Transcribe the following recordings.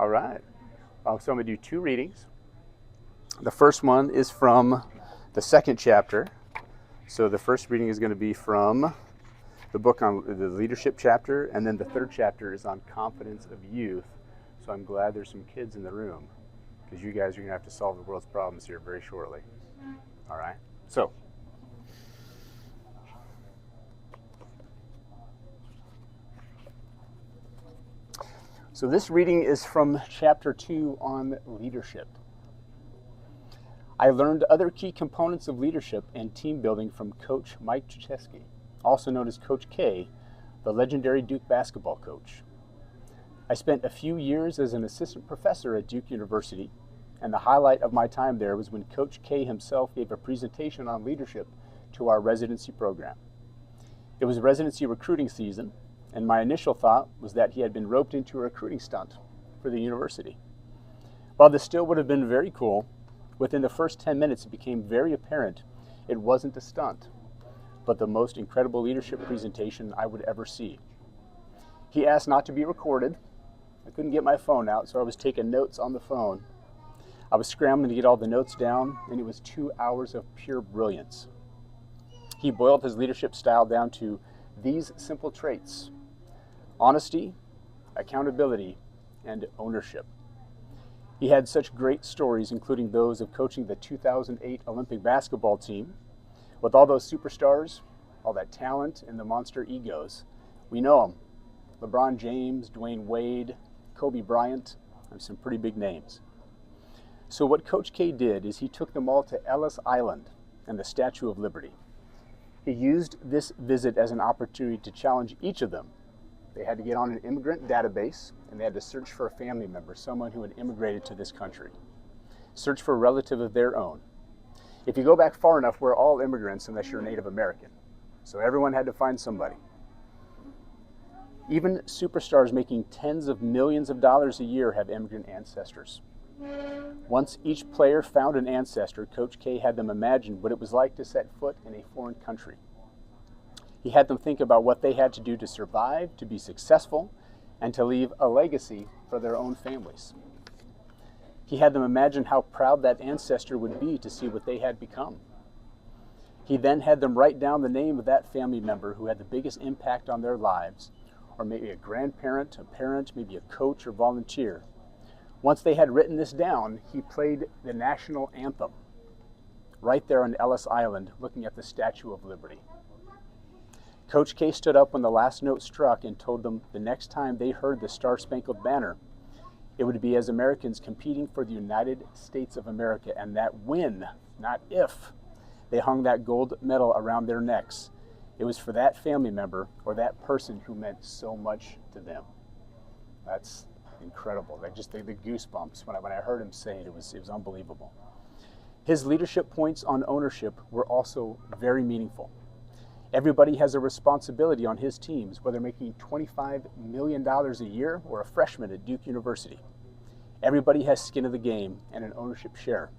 All right. So I'm going to do two readings. The first one is from the second chapter. So the first reading is going to be from the book on the leadership chapter, and then the third chapter is on confidence of youth. So I'm glad there's some kids in the room, because you guys are going to have to solve the world's problems here very shortly. All right? So this reading is from chapter 2 on leadership. I learned other key components of leadership and team building from Coach Mike Krzyzewski, also known as Coach K, the legendary Duke basketball coach. I spent a few years as an assistant professor at Duke University, and the highlight of my time there was when Coach K himself gave a presentation on leadership to our residency program. It was residency recruiting season, and my initial thought was that he had been roped into a recruiting stunt for the university. While this still would have been very cool, within the first 10 minutes it became very apparent it wasn't a stunt, but the most incredible leadership presentation I would ever see. He asked not to be recorded. I couldn't get my phone out, so I was taking notes on the phone. I was scrambling to get all the notes down, and it was 2 hours of pure brilliance. He boiled his leadership style down to these simple traits: honesty, accountability, and ownership. He had such great stories, including those of coaching the 2008 Olympic basketball team. With all those superstars, all that talent, and the monster egos, we know them. LeBron James, Dwayne Wade, Kobe Bryant, and some pretty big names. So what Coach K did is he took them all to Ellis Island and the Statue of Liberty. He used this visit as an opportunity to challenge each of them. They had to get on an immigrant database, and they had to search for a family member, someone who had immigrated to this country. Search for a relative of their own. If you go back far enough, we're all immigrants unless you're Native American. So everyone had to find somebody. Even superstars making tens of millions of dollars a year have immigrant ancestors. Once each player found an ancestor, Coach K had them imagine what it was like to set foot in a foreign country. He had them think about what they had to do to survive, to be successful, and to leave a legacy for their own families. He had them imagine how proud that ancestor would be to see what they had become. He then had them write down the name of that family member who had the biggest impact on their lives, or maybe a grandparent, a parent, maybe a coach or volunteer. Once they had written this down, he played the national anthem right there on Ellis Island, looking at the Statue of Liberty. Coach K stood up when the last note struck and told them the next time they heard the Star-Spangled Banner, it would be as Americans competing for the United States of America, and that when, not if, they hung that gold medal around their necks, it was for that family member or that person who meant so much to them. That's incredible. The goosebumps when I heard him say it, it was unbelievable. His leadership points on ownership were also very meaningful. Everybody has a responsibility on his teams, whether making $25 million a year or a freshman at Duke University. Everybody has skin in the game and an ownership share.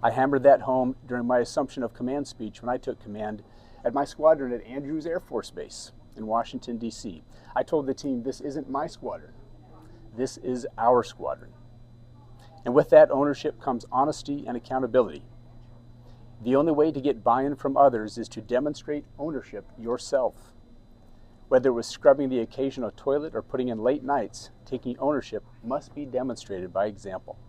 I hammered that home during my assumption of command speech when I took command at my squadron at Andrews Air Force Base in Washington, D.C. I told the team, this isn't my squadron. This is our squadron. And with that ownership comes honesty and accountability. The only way to get buy-in from others is to demonstrate ownership yourself. Whether it was scrubbing the occasional toilet or putting in late nights, taking ownership must be demonstrated by example.